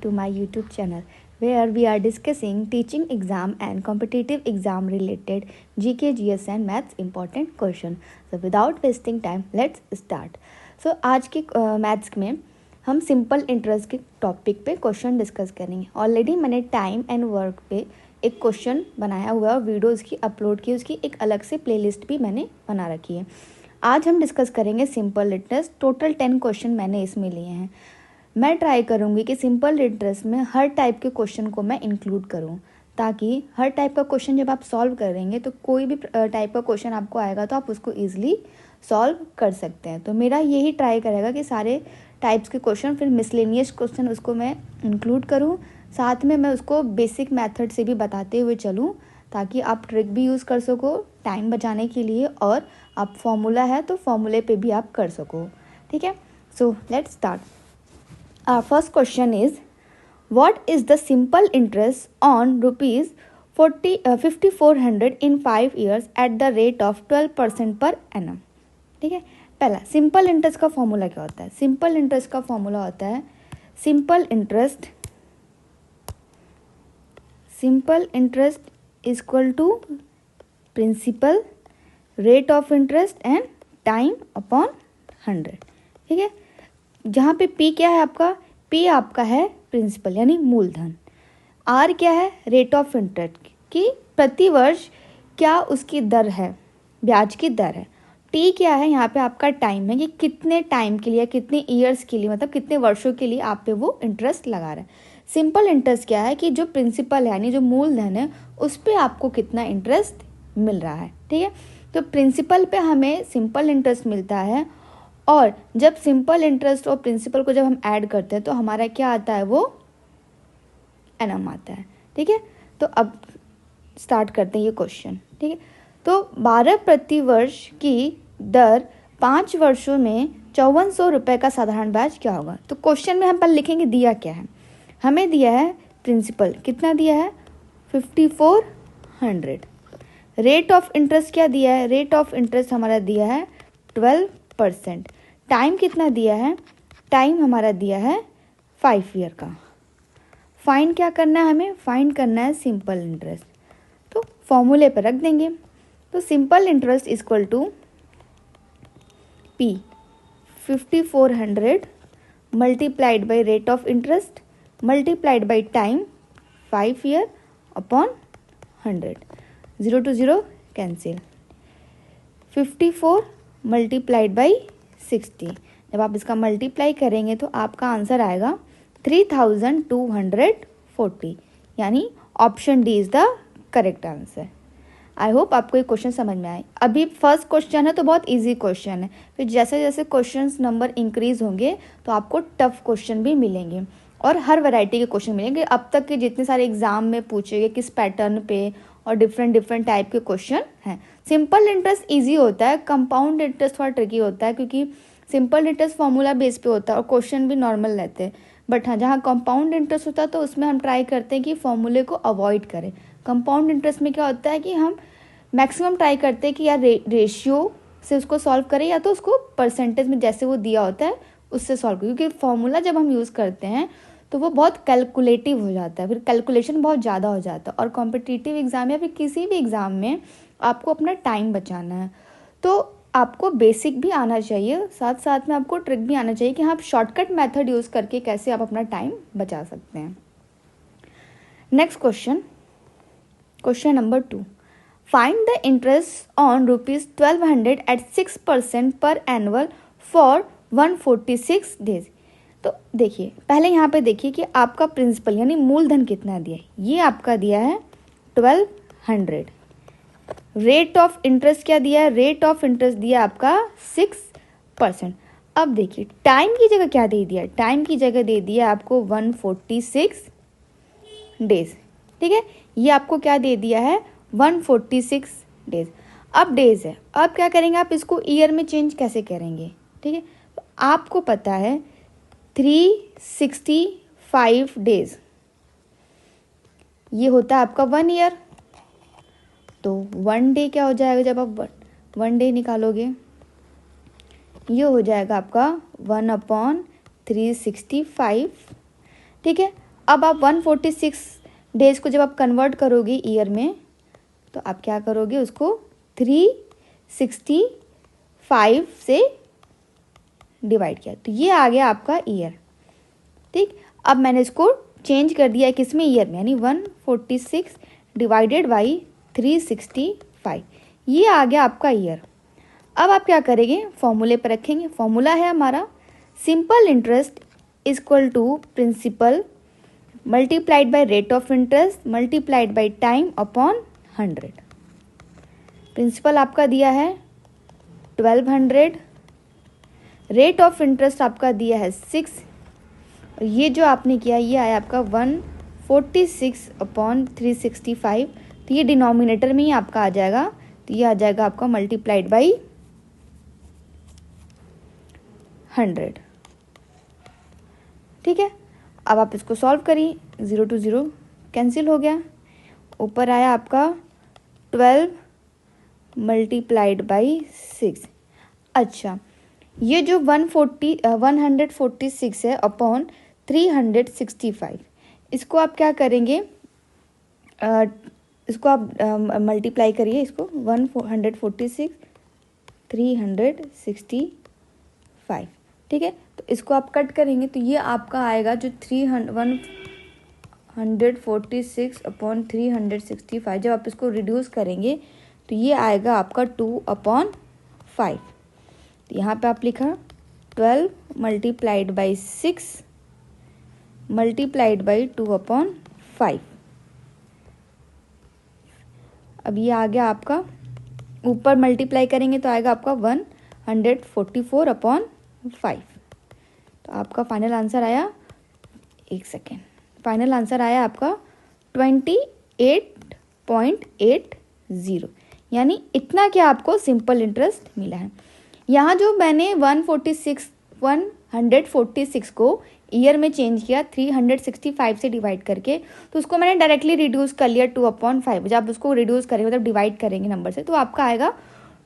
to my YouTube channel where we are discussing teaching exam and competitive exam related GK, GS and maths important question. So without wasting time, let's start. So आज के maths में हम simple interest के topic पे question discuss करेंगे. Already मैंने time and work पे एक क्वेश्चन बनाया हुआ है और वीडियो उसकी अपलोड की, उसकी एक अलग से प्लेलिस्ट भी मैंने बना रखी है. आज हम डिस्कस करेंगे सिंपल इंटरेस्ट. टोटल 10 क्वेश्चन मैंने इसमें लिए हैं. मैं ट्राई करूँगी कि सिंपल इंटरेस्ट में हर टाइप के क्वेश्चन को मैं इंक्लूड करूँ, ताकि हर टाइप का क्वेश्चन जब आप सॉल्व करेंगे तो कोई भी टाइप का क्वेश्चन आपको आएगा तो आप उसको ईजिली सॉल्व कर सकते हैं. तो मेरा यही ट्राई करेगा कि सारे टाइप्स के क्वेश्चन, फिर मिसलेनियस क्वेश्चन उसको मैं इंक्लूड करूँ. साथ में मैं उसको बेसिक मेथड से भी बताते हुए चलूँ, ताकि आप ट्रिक भी यूज़ कर सको टाइम बचाने के लिए, और आप फॉर्मूला है तो फॉर्मूले पे भी आप कर सको. ठीक है, so let's start. Our first question is, what is the simple interest on rupees 5400 in 5 years at the rate of 12% per annum? ठीक है, पहला सिंपल इंटरेस्ट का फॉर्मूला क्या होता है? सिंपल इंटरेस्ट का फॉर्मूला होता है simple interest equal to principal rate of interest and time upon 100. ठीक है, जहाँ पे पी क्या है आपका? पी आपका है प्रिंसिपल यानी मूलधन. आर क्या है? रेट ऑफ इंटरेस्ट की प्रति वर्ष क्या उसकी दर है, ब्याज की दर है. टी क्या है? यहाँ पे आपका टाइम है कि कितने टाइम के लिए, कितने ईयर्स के लिए, मतलब कितने वर्षों के लिए आप पे वो इंटरेस्ट लगा रहा है. सिंपल इंटरेस्ट क्या है कि जो प्रिंसिपल है यानी जो मूलधन है उस पर आपको कितना इंटरेस्ट मिल रहा है. ठीक है, तो प्रिंसिपल पे हमें सिंपल इंटरेस्ट मिलता है, और जब सिंपल इंटरेस्ट और प्रिंसिपल को जब हम ऐड करते हैं तो हमारा क्या आता है? वो एनम आता है. ठीक है, तो अब स्टार्ट करते हैं ये क्वेश्चन. ठीक है, तो 12 प्रति वर्ष की दर 5 वर्षों में 5400 रुपये का साधारण ब्याज क्या होगा? तो क्वेश्चन में हम पहले लिखेंगे दिया क्या है. हमें दिया है प्रिंसिपल, कितना दिया है? 5400. रेट ऑफ इंटरेस्ट क्या दिया है? रेट ऑफ इंटरेस्ट हमारा दिया है 12%. टाइम कितना दिया है? टाइम हमारा दिया है 5 ईयर का. फाइंड क्या करना है हमें? फाइंड करना है सिंपल इंटरेस्ट. तो फॉर्मूले पर रख देंगे. तो simple interest equal to P 5400 multiplied by rate of interest multiplied by time 5 year upon 100. 0 to 0 cancel. 54 multiplied by 60. जब आप इसका मल्टीप्लाई करेंगे तो आपका आंसर आएगा 3240, यानी option D is the correct answer. I hope आपको ये क्वेश्चन समझ में आए. अभी फर्स्ट क्वेश्चन है तो बहुत इजी क्वेश्चन है, फिर जैसे जैसे क्वेश्चन नंबर इंक्रीज होंगे तो आपको टफ क्वेश्चन भी मिलेंगे और हर वैरायटी के क्वेश्चन मिलेंगे. अब तक के जितने सारे एग्जाम में पूछे गए किस पैटर्न पे, और डिफरेंट टाइप के क्वेश्चन हैं. सिंपल इंटरेस्ट इजी होता है, कंपाउंड इंटरेस्ट थोड़ा ट्रिकी होता है, क्योंकि सिंपल इंटरेस्ट फॉर्मूला बेस पे होता है और क्वेश्चन भी नॉर्मल रहते हैं. बट हाँ, जहाँ कंपाउंड इंटरेस्ट होता है तो उसमें हम ट्राई करते हैं कि फॉर्मूले को अवॉइड करें. कंपाउंड इंटरेस्ट में क्या होता है कि हम मैक्सिमम ट्राई करते हैं कि यार रेशियो से उसको सॉल्व करें, या तो उसको परसेंटेज में जैसे वो दिया होता है उससे सॉल्व करें, क्योंकि फॉर्मूला जब हम यूज़ करते हैं तो वो बहुत कैलकुलेटिव हो जाता है, फिर कैलकुलेशन बहुत ज़्यादा हो जाता है. और कॉम्पिटिटिव एग्ज़ाम या फिर किसी भी एग्ज़ाम में आपको अपना टाइम बचाना है, तो आपको बेसिक भी आना चाहिए, साथ साथ में आपको ट्रिक भी आना चाहिए कि आप शॉर्टकट मेथड यूज़ करके कैसे आप अपना टाइम बचा सकते हैं. Next question, question number 2. Find the interest on rupees 1200 at 6% per annual for 146 days. तो देखिए, पहले यहाँ पे देखिए कि आपका प्रिंसिपल यानी मूलधन कितना दिया है. ये आपका दिया है 1200. रेट ऑफ इंटरेस्ट क्या दिया है? रेट ऑफ इंटरेस्ट दिया आपका 6%. अब देखिए टाइम की जगह क्या दे दिया? टाइम की जगह दे दिया आपको 146 डेज. ठीक है, ये आपको क्या दे दिया है? 146 डेज. अब डेज है, अब क्या करेंगे? आप इसको ईयर में चेंज कैसे करेंगे? ठीक है, तो आपको पता है 365 डेज ये होता है आपका 1 ईयर. तो 1 डे क्या हो जाएगा? जब आप 1 डे निकालोगे ये हो जाएगा आपका 1/365. ठीक है, अब आप 146 डेज को जब आप कन्वर्ट करोगे ईयर में, तो आप क्या करोगे, उसको 365 से डिवाइड किया, तो ये आ गया आपका ईयर। ठीक, अब मैंने इसको चेंज कर दिया है किस में, ईयर में, यानी 146 डिवाइडेड बाई 365, ये आ गया आपका ईयर। अब आप क्या करेंगे, फॉर्मूले पर रखेंगे। फॉर्मूला है हमारा simple interest equal to principal multiplied by rate of interest multiplied by time upon 100। Principal आपका दिया है 1200, रेट ऑफ इंटरेस्ट आपका दिया है 6, और ये जो आपने किया ये आया आपका 146 अपॉन 365, तो ये डिनोमिनेटर में ही आपका आ जाएगा, तो ये आ जाएगा आपका मल्टीप्लाइड बाई 100। ठीक है, अब आप इसको सॉल्व करिए, 0 to 0 कैंसिल हो गया, ऊपर आया आपका 12 मल्टीप्लाइड बाई 6। अच्छा, ये जो 146 है अपॉन 365, इसको आप क्या करेंगे, इसको आप मल्टीप्लाई करिए, इसको 146 365, ठीक है। तो इसको आप कट करेंगे तो ये आपका आएगा जो 146 अपॉन 365, जब आप इसको रिड्यूस करेंगे तो ये आएगा आपका 2/5। तो यहाँ पे आप लिखा 12 मल्टीप्लाइड बाई 6 मल्टीप्लाइड बाई 2/5। अब ये आ गया आपका, ऊपर मल्टीप्लाई करेंगे तो आएगा आपका 144/5। तो आपका फाइनल आंसर आया, एक सेकेंड, फाइनल आंसर आया आपका 28.80, यानी इतना क्या आपको सिंपल इंटरेस्ट मिला है। यहाँ जो मैंने 146 को ईयर में चेंज किया 365 से डिवाइड करके, तो उसको मैंने डायरेक्टली रिड्यूस कर लिया 2/5। जब आप उसको रिड्यूस करेंगे मतलब डिवाइड करेंगे नंबर से, तो आपका आएगा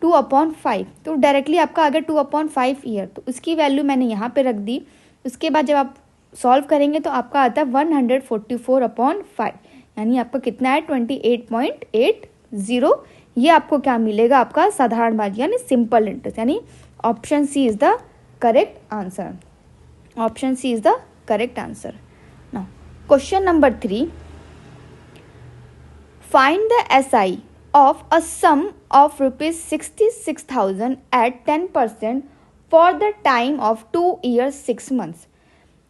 2/5, तो डायरेक्टली आपका आ गया 2/5 ईयर, तो उसकी वैल्यू मैंने यहाँ पे रख दी। उसके बाद जब आप सॉल्व करेंगे तो आपका आता है 144/5, यानी आपका कितना है 28.80। ये आपको क्या मिलेगा, आपका साधारण ब्याज यानी सिंपल इंटरेस्ट, यानी option C is the correct answer. Option C is the correct answer. Now question number 3, find the SI of a sum of rupees 66,000 at 10% for the time of 2 years 6 months।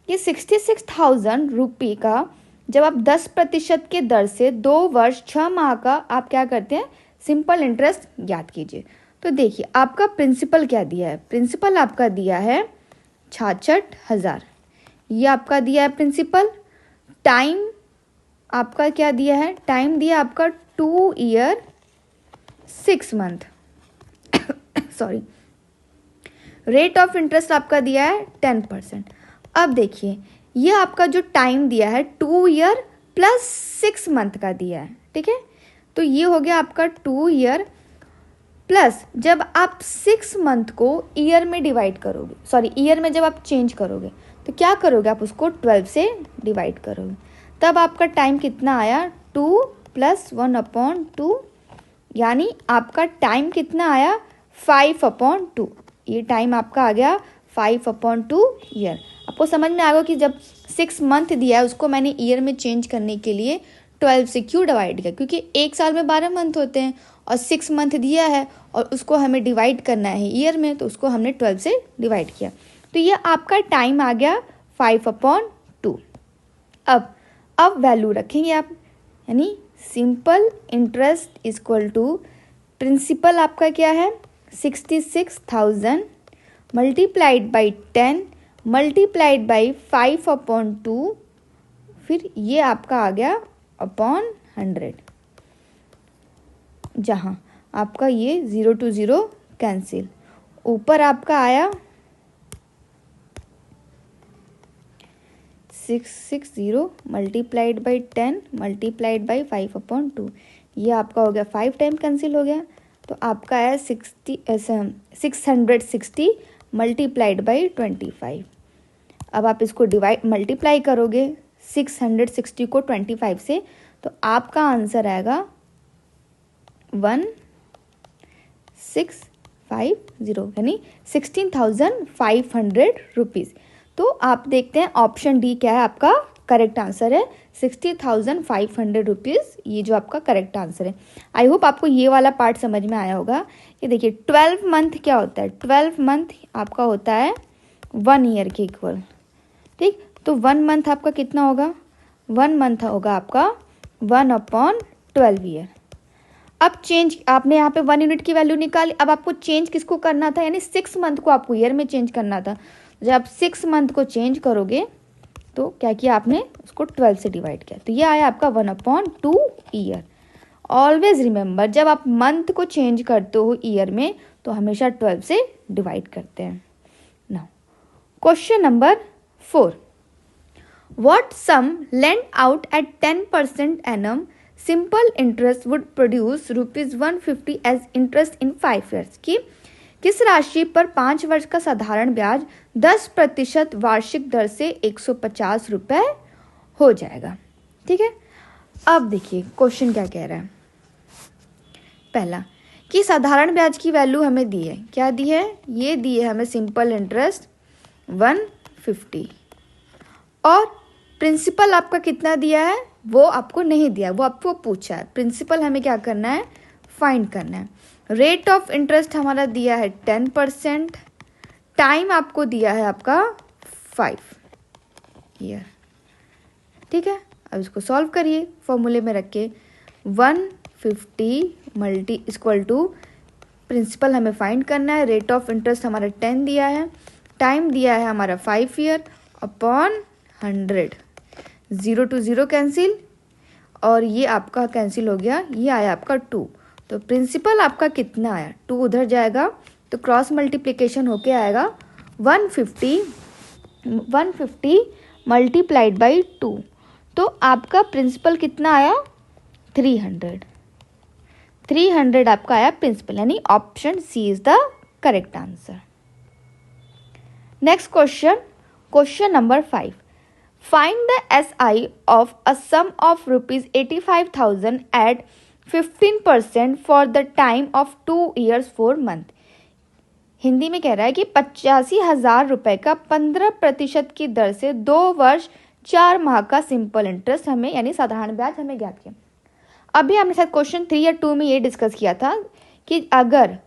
ये 66,000 रुपये का जब आप 10% के दर से 2 वर्ष 6 माह का आप क्या करते हैं, सिंपल इंटरेस्ट ज्ञात कीजिए। तो देखिए आपका प्रिंसिपल क्या दिया है, प्रिंसिपल आपका दिया है 66,000, ये आपका दिया है प्रिंसिपल। टाइम आपका क्या दिया है, टाइम दिया आपका 2 year 6 month sorry. Rate of interest आपका दिया है 10%। अब देखिए ये आपका जो टाइम दिया है 2 ईयर प्लस 6 मंथ का दिया है, ठीक है। तो ये हो गया आपका 2 ईयर प्लस, जब आप 6 मंथ को ईयर में डिवाइड करोगे, सॉरी ईयर में जब आप चेंज करोगे तो क्या करोगे, आप उसको 12 से डिवाइड करोगे, तब आपका टाइम कितना आया 2 + 1/2, यानी आपका टाइम कितना आया 5/2। ये टाइम आपका आ गया 5/2 ईयर। आपको समझ में आ गया कि जब 6 मंथ दिया है उसको मैंने ईयर में चेंज करने के लिए 12 से क्यों डिवाइड किया, क्योंकि एक साल में 12 मंथ होते हैं और 6 मंथ दिया है और उसको हमें डिवाइड करना है ईयर में, तो उसको हमने 12 से डिवाइड किया। तो ये आपका टाइम आ गया 5/2। अब वैल्यू रखेंगे आप, यानी simple interest equal to principal आपका क्या है 66,000 मल्टीप्लाइड बाई 10 मल्टीप्लाइड बाई 5/2, फिर ये आपका आ गया अपॉन 100, जहाँ आपका ये 0 to 0 कैंसिल, ऊपर आपका आया 660 मल्टीप्लाइड बाई 10 मल्टीप्लाइड बाई 5/2, ये आपका हो गया 5 टाइम कैंसिल हो गया, तो आपका है 660 मल्टीप्लाइड बाई 25। अब आप इसको डिवाइड मल्टीप्लाई करोगे 660 को 25 से, तो आपका आंसर आएगा 1650 यानी 16,500 रुपीज़। तो आप देखते हैं ऑप्शन डी क्या है आपका करेक्ट आंसर है, 60,500 रुपीज़, ये जो आपका करेक्ट आंसर है। आई होप आपको ये वाला पार्ट समझ में आया होगा। ये देखिए 12 मंथ क्या होता है, 12 मंथ आपका होता है 1 ईयर के इक्वल, ठीक। तो 1 मंथ आपका कितना होगा, 1 मंथ होगा आपका 1/12 ईयर। अब चेंज आपने यहाँ पे 1 यूनिट की वैल्यू निकाली, अब आपको चेंज किसको करना था, यानी 6 मंथ को आपको ईयर में चेंज करना था। जब आप 6 मंथ को चेंज करोगे तो क्या किया आपने, उसको 12 से डिवाइड किया, तो ये आया आपका 1/2 ईयर। ऑलवेज रिमेंबर, जब आप मंथ को चेंज करते हो ईयर में तो हमेशा 12 से डिवाइड करते हैं। Now question number 4, what sum lend out at 10% annum simple interest would produce ₹150 as interest in 5 years की किस राशि पर 5 वर्ष का साधारण ब्याज 10% वार्षिक दर से 150 रुपये हो जाएगा, ठीक है। अब देखिए क्वेश्चन क्या कह रहा है। पहला कि साधारण ब्याज की वैल्यू हमें दी है, क्या दी है, ये दी है हमें सिंपल इंटरेस्ट 150 और प्रिंसिपल आपका कितना दिया है वो आपको नहीं दिया, वो आपको पूछा है। प्रिंसिपल हमें क्या करना है, फाइंड करना है। रेट ऑफ इंटरेस्ट हमारा दिया है 10%, टाइम आपको दिया है आपका 5 ईयर, ठीक है। अब इसको सॉल्व करिए फॉर्मूले में रख के, 150 मल्टी इक्वल टू प्रिंसिपल हमें फाइंड करना है, रेट ऑफ इंटरेस्ट हमारा 10 दिया है, टाइम दिया है हमारा 5 ईयर अपॉन 100, 0 to 0 कैंसिल और ये आपका कैंसिल हो गया, ये आया आपका 2। तो प्रिंसिपल आपका कितना आया, 2 उधर जाएगा तो क्रॉस मल्टीप्लिकेशन होके आएगा 150 मल्टीप्लाइड बाई 2, तो आपका प्रिंसिपल कितना आया 300 आपका आया प्रिंसिपल, यानी option C is the correct answer. Next question number 5, find the SI of a sum of ₹85,000 at 15% for the time of 2 years 4 month। Hindi में कह रहा है कि 85,000 रुपये का 15% की दर से 2 वर्ष 4 माह का सिंपल इंटरेस्ट हमें यानी साधारण ब्याज हमें ज्ञात किया। अभी हमने शायद क्वेश्चन 3 या 2 में ये डिस्कस किया था कि अगर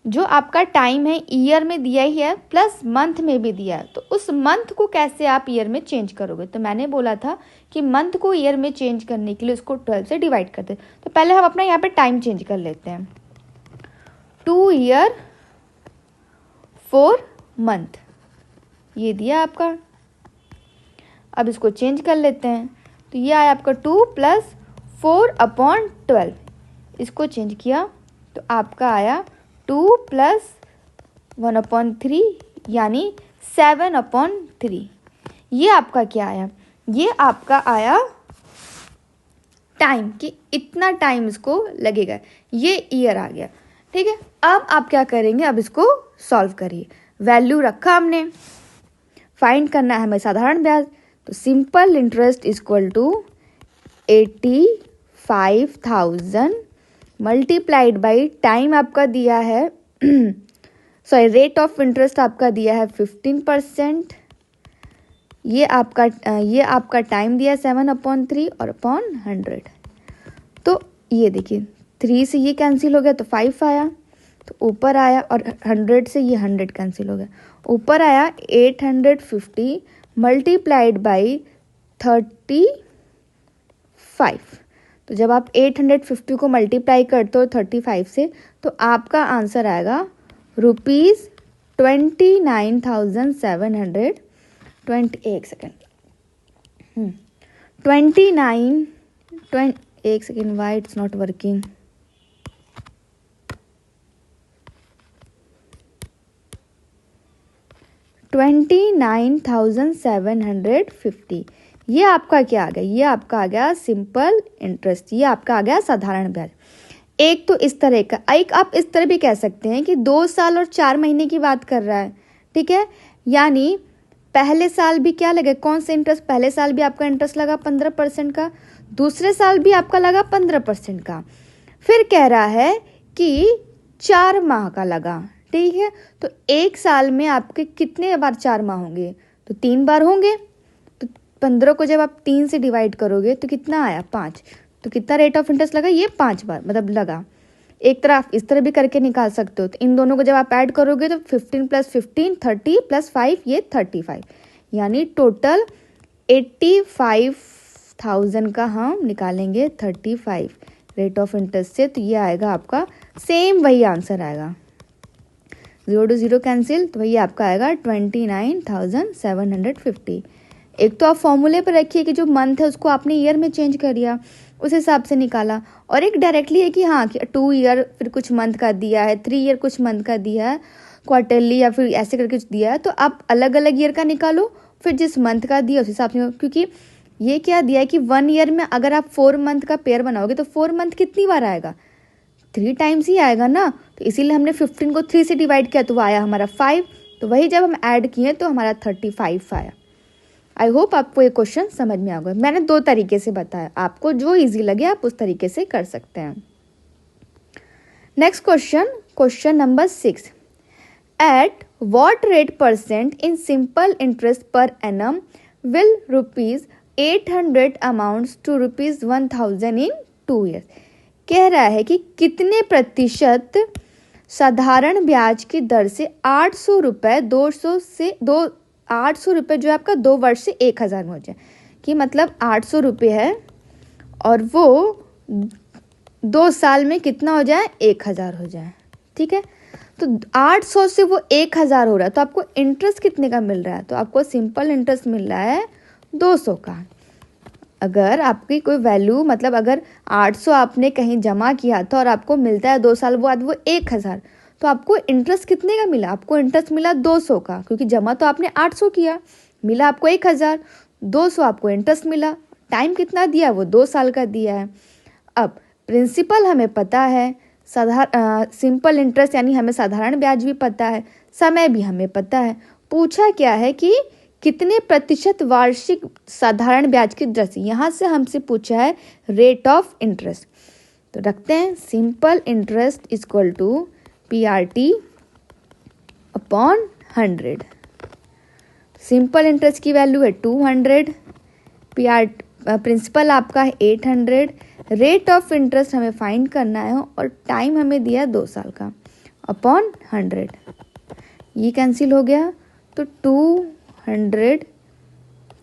जो आपका टाइम है ईयर में दिया ही है प्लस मंथ में भी दिया है, तो उस मंथ को कैसे आप ईयर में चेंज करोगे। तो मैंने बोला था कि मंथ को ईयर में चेंज करने के लिए उसको 12 से डिवाइड करते हैं। तो पहले हम अपना यहाँ पे टाइम चेंज कर लेते हैं, 2 ईयर 4 मंथ ये दिया आपका। अब इसको चेंज कर लेते हैं, तो ये आया आपका 2 + 4/12, इसको चेंज किया तो आपका आया 2 + 1/3 यानी 7/3। ये आपका क्या आया, ये आपका आया टाइम कि इतना टाइम इसको लगेगा, ये ईयर आ गया, ठीक है। अब आप क्या करेंगे, अब इसको सॉल्व करिए। वैल्यू रखा हमने, फाइंड करना है हमें साधारण ब्याज, तो simple interest equal to 85,000 multiplied by time आपका दिया है सॉरी रेट ऑफ इंटरेस्ट आपका दिया है 15%, ये आपका टाइम दिया है 7/3 और अपॉन 100। तो ये देखिए 3 से ये कैंसिल हो गया तो 5 आया, तो ऊपर आया और 100 से ये 100 कैंसिल हो गया, ऊपर आया 850 मल्टीप्लाइड बाई 35। तो जब आप 850 को मल्टीप्लाई करते हो 35 से तो आपका आंसर आएगा ₹29,700 एक सेकेंड एक second why it's not working 29,750। ये आपका क्या आ गया, ये आपका आ गया सिंपल इंटरेस्ट, ये आपका आ गया साधारण ब्याज। एक तो इस तरह का, एक आप इस तरह भी कह सकते हैं कि 2 साल और 4 महीने की बात कर रहा है, ठीक है। यानी पहले साल भी क्या लगे, कौन सा इंटरेस्ट, पहले साल भी आपका इंटरेस्ट लगा 15% का, दूसरे साल भी आपका लगा 15% का, फिर कह रहा है कि 4 माह का लगा, ठीक है। तो एक साल में आपके कितने बार 4 माह होंगे, तो 3 बार होंगे। तो 15 को जब आप 3 से डिवाइड करोगे तो कितना आया, 5। तो कितना रेट ऑफ इंटरेस्ट लगा, ये 5 बार मतलब लगा। एक तरह आप इस तरह भी करके निकाल सकते हो। तो इन दोनों को जब आप ऐड करोगे तो 15 + 15 30 + 5 ये 35, यानी टोटल 85,000 का हम निकालेंगे 35 रेट ऑफ इंटरेस्ट से। तो ये आएगा आपका सेम वही आंसर आएगा, 0 to 0 कैंसिल, तो वही आपका आएगा 29,750। एक तो आप फॉर्मूले पर रखिए कि जो मंथ है उसको आपने ईयर में चेंज कर दिया, उस हिसाब से निकाला। और एक डायरेक्टली है कि हाँ कि 2 ईयर फिर कुछ मंथ का दिया है, 3 ईयर कुछ मंथ का दिया है, क्वार्टरली या फिर ऐसे करके कुछ दिया है, तो आप अलग अलग ईयर का निकालो, फिर जिस मंथ का दिया उस हिसाब से। क्योंकि ये क्या दिया है कि 1 ईयर में अगर आप 4 मंथ का पेयर बनाओगे तो 4 मंथ कितनी बार आएगा, 3 टाइम्स ही आएगा ना। तो इसीलिए हमने 15 को 3 से डिवाइड किया तो वो आया हमारा 5। तो वही जब हम ऐड किए तो हमारा 35 आया। आई होप आपको ये क्वेश्चन समझ में आ गया। मैंने 2 तरीके से बताया, आपको जो इजी लगे आप उस तरीके से कर सकते हैं। Next question number 6, at what rate percent in simple interest per annum will ₹800 amounts to ₹1000 in 2 years. कह रहा है कि कितने प्रतिशत साधारण ब्याज की दर से 800 रुपये 800 रुपये जो है आपका 2 वर्ष से 1000 में हो जाए, कि मतलब 800 रुपये है और वो 2 साल में कितना हो जाए, 1000 हो जाए, ठीक है। तो 800 से वो 1000 हो रहा है, तो आपको इंटरेस्ट कितने का मिल रहा है, तो आपको सिंपल इंटरेस्ट मिल रहा है 200 का। अगर आपकी कोई वैल्यू मतलब अगर 800 आपने कहीं जमा किया था और आपको मिलता है 2 साल बाद वो 1000, तो आपको इंटरेस्ट कितने का मिला, आपको इंटरेस्ट मिला 200 का, क्योंकि जमा तो आपने 800 किया, मिला आपको 1000, 200 आपको इंटरेस्ट मिला। टाइम कितना दिया, वो 2 साल का दिया है। अब प्रिंसिपल हमें पता है, सिंपल इंटरेस्ट यानी हमें साधारण ब्याज भी पता है, समय भी हमें पता है। पूछा क्या है कि कितने प्रतिशत वार्षिक साधारण ब्याज की दर से, यहाँ से हमसे पूछा है रेट ऑफ इंटरेस्ट। तो रखते हैं simple interest equal to PRT upon 100। Simple interest की वैल्यू है 200, प्रिंसिपल आपका है 800, रेट ऑफ इंटरेस्ट हमें फाइंड करना है और टाइम हमें दिया 2 साल का, अपॉन 100। ये कैंसिल हो गया, तो 200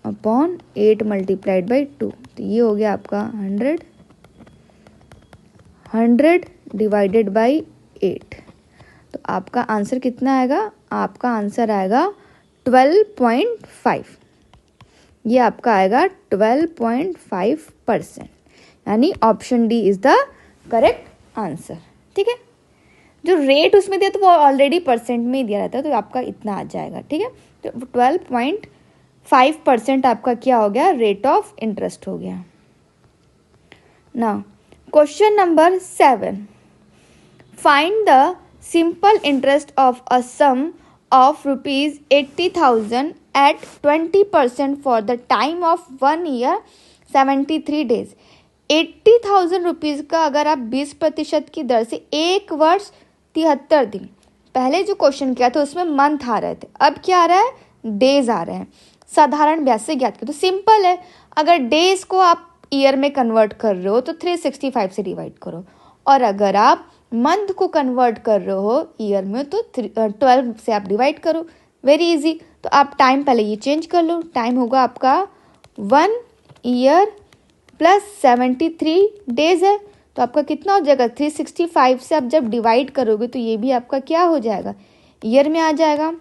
अपॉन 8 मल्टीप्लाइड बाई 2, तो ये हो गया आपका 100 डिवाइडेड बाई 8। तो आपका आंसर कितना आएगा, आपका आंसर आएगा 12.5। ये आपका आएगा 12.5%, यानी option D is the correct answer, ठीक है। जो रेट उसमें दिया तो वो ऑलरेडी परसेंट में ही दिया रहता है, तो आपका इतना आ जाएगा, ठीक है। तो 12.5% आपका क्या हो गया, रेट ऑफ इंटरेस्ट हो गया। Now question number 7, find the simple interest of a sum of ₹80,000 at 20% for the time of 1 year 73 days। 80,000 rupees का अगर आप 20% की दर से 1 वर्ष 73 दिन, पहले जो क्वेश्चन किया था उसमें मंथ आ रहे थे, अब क्या आ रहा है, डेज आ रहे हैं। साधारण ब्याज से ज्ञात करो, तो सिंपल है, अगर डेज को आप ईयर में कन्वर्ट कर रहे हो तो 365 से डिवाइड करो, और अगर आप मंथ को कन्वर्ट कर रहे हो ईयर में तो 12 से आप डिवाइड करो, वेरी इजी। तो आप टाइम पहले ये चेंज कर लो, टाइम होगा आपका 1 ईयर प्लस 73 डेज है, तो आपका कितना हो जाएगा, 365 से आप जब डिवाइड करोगे तो ये भी आपका क्या हो जाएगा, ईयर में आ जाएगा।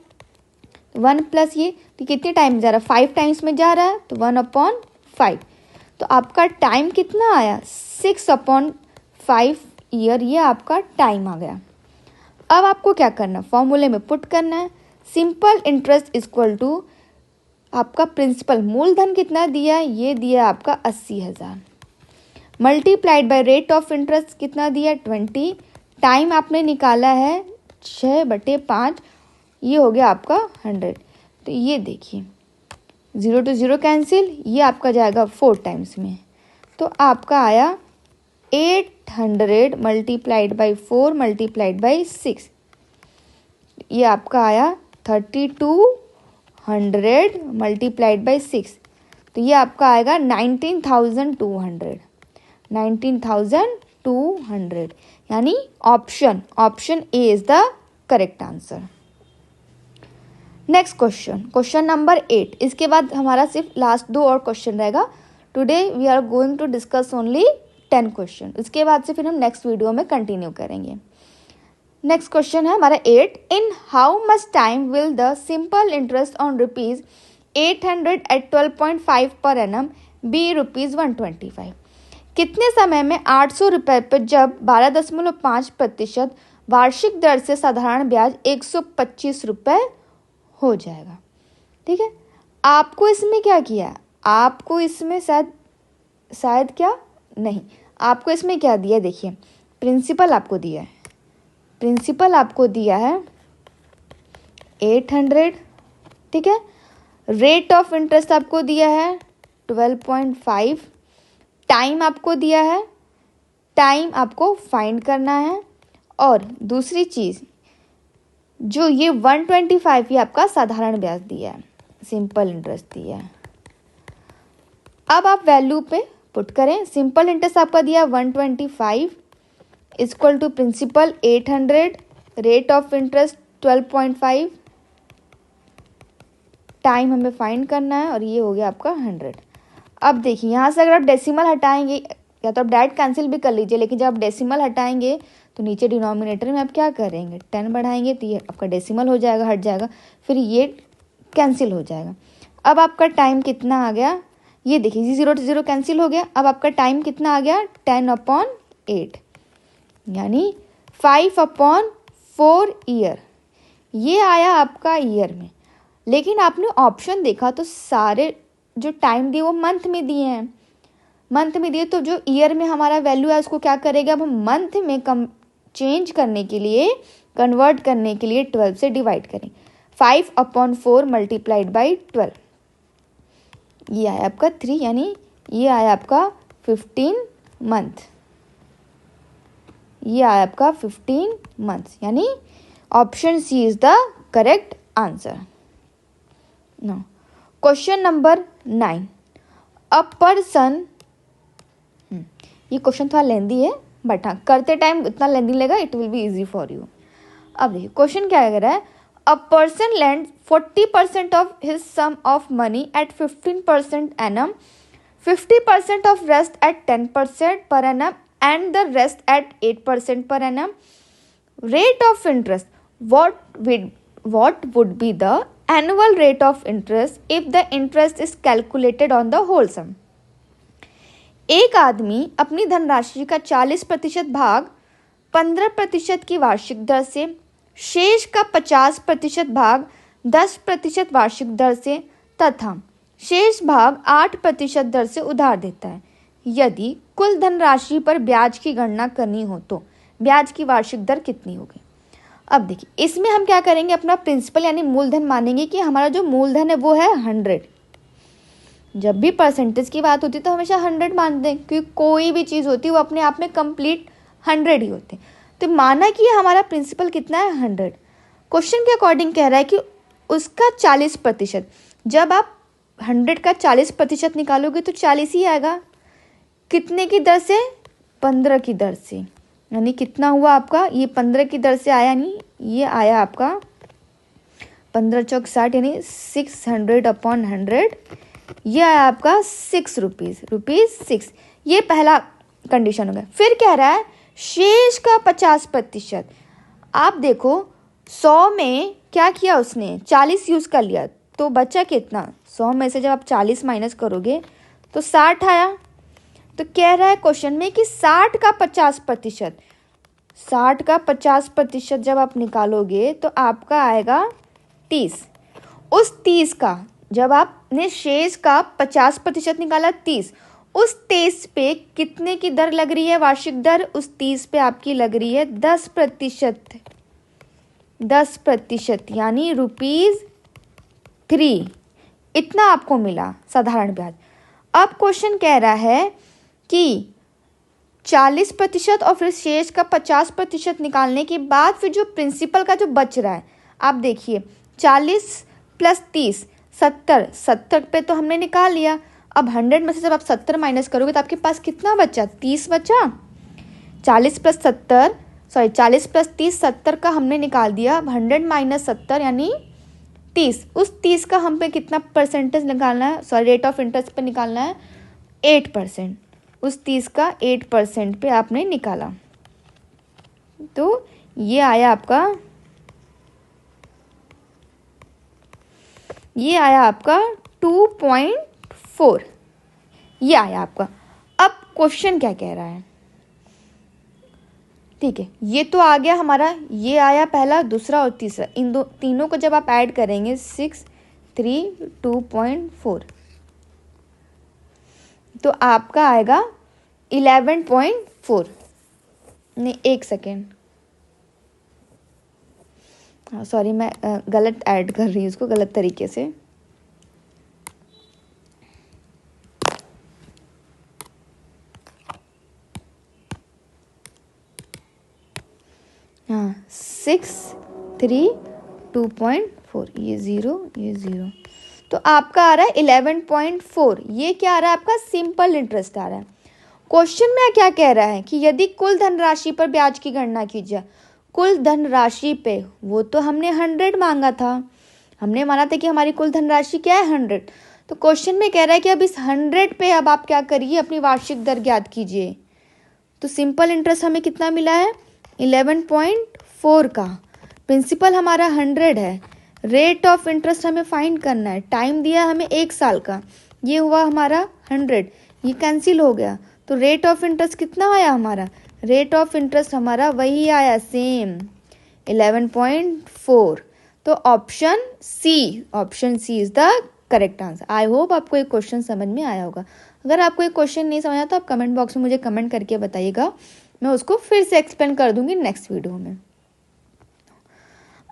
1 प्लस ये, तो कितने टाइम जा रहा है, 5 टाइम्स में जा रहा है, तो 1/5। तो आपका टाइम कितना आया, 6/5 ईयर, ये आपका टाइम आ गया। अब आपको क्या करना, फॉर्मूले में पुट करना है, सिंपल इंटरेस्ट इक्वल टू आपका प्रिंसिपल मूलधन कितना दिया है, ये दिया आपका 80,000, multiplied by rate of interest कितना दिया 20, टाइम आपने निकाला है 6/5, ये हो गया आपका 100। तो ये देखिए 0 to 0 कैंसिल, ये आपका जाएगा 4 टाइम्स में, तो आपका आया 800 मल्टीप्लाइड बाई 4 मल्टीप्लाइड बाई 6, ये आपका आया 3200 मल्टीप्लाइड बाई 6, तो ये आपका आएगा 19,200, 19,200, यानी option A is the correct answer. Next question number 8। इसके बाद हमारा सिर्फ लास्ट 2 और क्वेश्चन रहेगा। Today we are going to discuss only 10 question, इसके बाद से फिर हम नेक्स्ट वीडियो में कंटिन्यू करेंगे। नेक्स्ट क्वेश्चन है हमारा 8। In how much time will the simple interest on rupees 800 at 12.5 per annum B rupees 125? कितने समय में 800 रुपये पर जब 12.5% वार्षिक दर से साधारण ब्याज 125 रुपये हो जाएगा? ठीक है, आपको इसमें क्या किया, आपको इसमें शायद क्या नहीं, आपको इसमें क्या दिया, देखिए प्रिंसिपल आपको दिया है, प्रिंसिपल आपको दिया है 800, ठीक है, रेट ऑफ इंटरेस्ट आपको दिया है 12.5, टाइम आपको दिया है, टाइम आपको फाइंड करना है, और दूसरी चीज़ जो ये 125 ये आपका साधारण ब्याज दिया है, सिंपल इंटरेस्ट दिया है। अब आप वैल्यू पे पुट करें, सिंपल इंटरेस्ट आपका दिया 125 equal to principal 800, rate of interest 12.5, time हमें फाइंड करना है, और ये हो गया आपका 100। अब देखिए यहाँ से अगर आप डेसिमल हटाएंगे, या तो आप डायरेक्ट कैंसिल भी कर लीजिए, लेकिन जब आप डेसिमल हटाएंगे तो नीचे डिनोमिनेटर में आप क्या करेंगे, 10 बढ़ाएंगे, तो ये आपका डेसिमल हो जाएगा, हट जाएगा, फिर ये कैंसिल हो जाएगा। अब आपका टाइम कितना आ गया, ये देखिए 0 to 0 कैंसिल हो गया। अब आपका टाइम कितना आ गया 10/8, यानी 5/4 ईयर, ये आया आपका ईयर में। लेकिन आपने ऑप्शन देखा तो सारे जो टाइम दिए वो मंथ में दिए हैं, मंथ में दिए, तो जो ईयर में हमारा वैल्यू है उसको क्या करेगा, अब हम मंथ में चेंज करने के लिए, कन्वर्ट करने के लिए 12 से डिवाइड करें, 5/4 मल्टीप्लाइड बाई 12, ये आया आपका 3, यानी ये आया आपका 15 मंथ, ये आया आपका 15 मंथ्स, यानी option C is the correct answer. No question number 9। A person, ये क्वेश्चन थोड़ा लेंदी है, बट हाँ करते टाइम इतना लेंदी लगेगा, it will be easy for you. अब देखिए क्वेश्चन क्या कह रहा है, a person lend 40% of his sum of money at 15% annum, 50% of rest at 10% per annum and the rest at 8% per annum, rate of interest what would be the annual rate of interest if the interest is calculated on the whole sum? एक आदमी अपनी धनराशि का 40% भाग 15% की वार्षिक दर से, शेष का 50% भाग 10% वार्षिक दर से तथा शेष भाग 8% दर से उधार देता है। यदि कुल धनराशि पर ब्याज की गणना करनी हो तो ब्याज की वार्षिक दर कितनी होगी? अब देखिए इसमें हम क्या करेंगे, अपना प्रिंसिपल यानी मूलधन मानेंगे कि हमारा जो मूलधन है वो है 100। जब भी परसेंटेज की बात होती है तो हमेशा 100 मानते हैं, क्योंकि कोई भी चीज़ होती है वो अपने आप में कंप्लीट 100 ही होते हैं। तो माना कि हमारा प्रिंसिपल कितना है 100। क्वेश्चन के अकॉर्डिंग कह रहा है कि उसका 40%, जब आप 100 का 40% निकालोगे तो 40 ही आएगा। कितने की दर से? 15 की दर से, यानी कितना हुआ आपका, ये 15 की दर से आया, नहीं ये आया आपका 15 चौक 60, यानी 600/100, ये आया आपका 6 रुपीज़ 6। ये पहला कंडीशन हो गया। फिर कह रहा है शेष का 50%। आप देखो 100 में क्या किया उसने, 40 यूज़ कर लिया, तो बचा कितना, 100 में से जब आप 40 माइनस करोगे तो 60 आया। तो कह रहा है क्वेश्चन में कि 60 का 50%, 60 का 50% जब आप निकालोगे तो आपका आएगा 30। उस 30 का जब आपने शेष का 50% निकाला 30, उस 30 पे कितने की दर लग रही है, वार्षिक दर? उस 30 पे आपकी लग रही है 10%, 10%, यानी ₹3 इतना आपको मिला साधारण ब्याज। अब क्वेश्चन कह रहा है कि 40% और फिर शेष का 50% निकालने के बाद फिर जो प्रिंसिपल का जो बच रहा है, आप देखिए 40 + 30 70, 70 पे तो हमने निकाल लिया। अब 100 में से जब आप 70 माइनस करोगे तो आपके पास कितना बचा, 30 बचा। 40 + 30 70 का हमने निकाल दिया। अब 100 - 70 यानी 30, उस 30 का हम पे कितना परसेंटेज निकालना है, रेट ऑफ इंटरेस्ट पे निकालना है 8%। उस 30 का 8% पे आपने निकाला तो ये आया आपका 2.4, ये आया आपका। अब क्वेश्चन क्या कह रहा है, ठीक है, ये तो आ गया हमारा, ये आया पहला, दूसरा और तीसरा, इन तीनों को जब आप ऐड करेंगे 6, 3, 2.4 तो आपका आएगा 11.4। नहीं, एक सेकेंड, हाँ सॉरी, मैं गलत ऐड कर रही हूँ उसको गलत तरीके से। हाँ 6, 3, 2.4, ये 0, ये 0, तो आपका आ रहा है 11.4। ये क्या आ रहा है आपका, सिंपल इंटरेस्ट आ रहा है। क्वेश्चन में क्या कह रहा है कि यदि कुल धनराशि पर ब्याज की गणना कीजिए। कुल धनराशि पे, वो तो हमने 100 मांगा था, हमने माना था कि हमारी कुल धनराशि क्या है 100। तो क्वेश्चन में कह रहा है कि अब इस 100 पे अब आप क्या करिए, अपनी वार्षिक दर ज्ञात कीजिए। तो सिंपल इंटरेस्ट हमें कितना मिला है, 11.4 का। प्रिंसिपल हमारा 100 है। रेट ऑफ इंटरेस्ट हमें फाइंड करना है, टाइम दिया हमें 1 साल का, ये हुआ हमारा 100, ये कैंसिल हो गया। तो रेट ऑफ इंटरेस्ट कितना आया हमारा, रेट ऑफ इंटरेस्ट हमारा वही आया सेम 11.4। तो option C is the correct answer. I hope आपको ये क्वेश्चन समझ में आया होगा। अगर आपको ये क्वेश्चन नहीं समझ आया तो आप कमेंट बॉक्स में मुझे कमेंट करके बताइएगा, मैं उसको फिर से एक्सप्लेन कर दूंगी नेक्स्ट वीडियो में।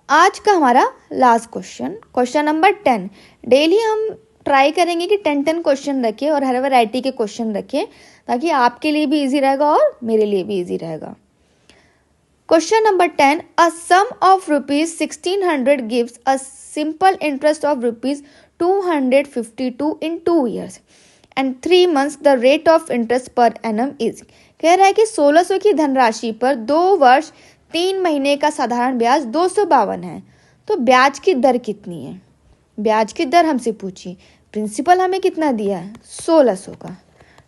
आज का हमारा लास्ट क्वेश्चन नंबर 10। डेली हम ट्राई करेंगे कि 10 क्वेश्चन रखें और हर वैरायटी के क्वेश्चन रखें, ताकि आपके लिए भी इजी रहेगा और मेरे लिए भी इजी रहेगा। Question number 10, a sum of ₹1600 gives a simple interest of ₹252 in 2 years and 3 months। The rate of interest per annum is. कह रहा है कि 1600 की धनराशि पर 2 वर्ष 3 महीने का साधारण ब्याज 252 है, तो ब्याज की दर कितनी है। ब्याज की दर हमसे पूछी, प्रिंसिपल हमें कितना दिया है 1600 का,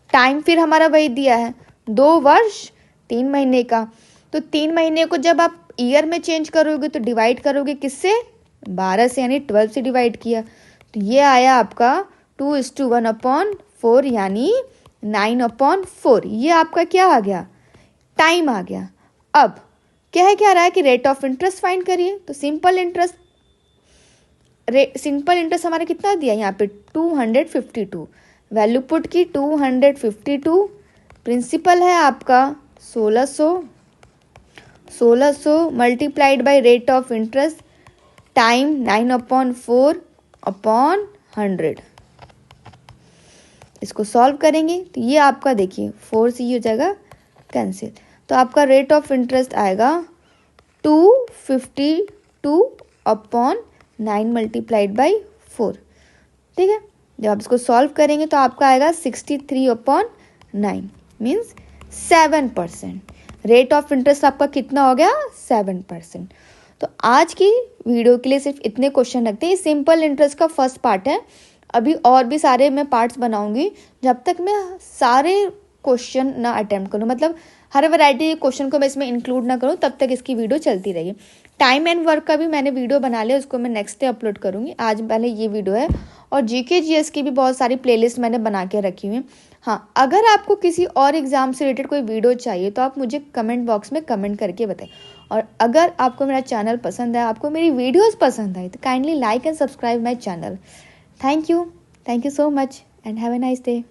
टाइम फिर हमारा वही दिया है 2 वर्ष 3 महीने का। तो 3 महीने को जब आप ईयर में चेंज करोगे तो डिवाइड करोगे किससे, 12 से, यानी 12 से डिवाइड किया, तो ये आया आपका 2:1/4 यानी 9/4। ये आपका क्या आ गया, टाइम आ गया। अब क्या रहा है कि रेट ऑफ इंटरेस्ट फाइंड करिए। तो सिंपल इंटरेस्ट हमारा कितना दिया यहाँ पे 252, वैल्यू पुट की 252, प्रिंसिपल है आपका 1600 multiplied by rate of interest time 9/4/100। इसको सॉल्व करेंगे तो ये आपका देखिए 4 से ये हो जाएगा कैंसिल, तो आपका रेट ऑफ इंटरेस्ट आएगा 252/9 मल्टीप्लाइड बाई 4। ठीक है, जब आप इसको सॉल्व करेंगे तो आपका आएगा 63/9 मीन्स 7%। रेट ऑफ इंटरेस्ट आपका कितना हो गया 7%। तो आज की वीडियो के लिए सिर्फ इतने क्वेश्चन रखते हैं। ये सिंपल इंटरेस्ट का फर्स्ट पार्ट है, अभी और भी सारे मैं पार्ट्स बनाऊंगी। जब तक मैं सारे क्वेश्चन ना अटेम्प्ट करूँ, मतलब हर वैरायटी के क्वेश्चन को मैं इसमें इंक्लूड ना करूँ, तब तक इसकी वीडियो चलती रहेगी। टाइम एंड वर्क का भी मैंने वीडियो बना लिया, उसको मैं नेक्स्ट डे अपलोड करूँगी। आज पहले ये वीडियो है, और जीके जीएस की भी बहुत सारी प्लेलिस्ट मैंने बना के रखी हुई है। हाँ, अगर आपको किसी और एग्जाम से रिलेटेड कोई वीडियो चाहिए तो आप मुझे कमेंट बॉक्स में कमेंट करके बताएं। और अगर आपको मेरा चैनल पसंद है, आपको मेरी वीडियोस पसंद आई, तो kindly like and subscribe my channel. Thank you so much and have a nice day.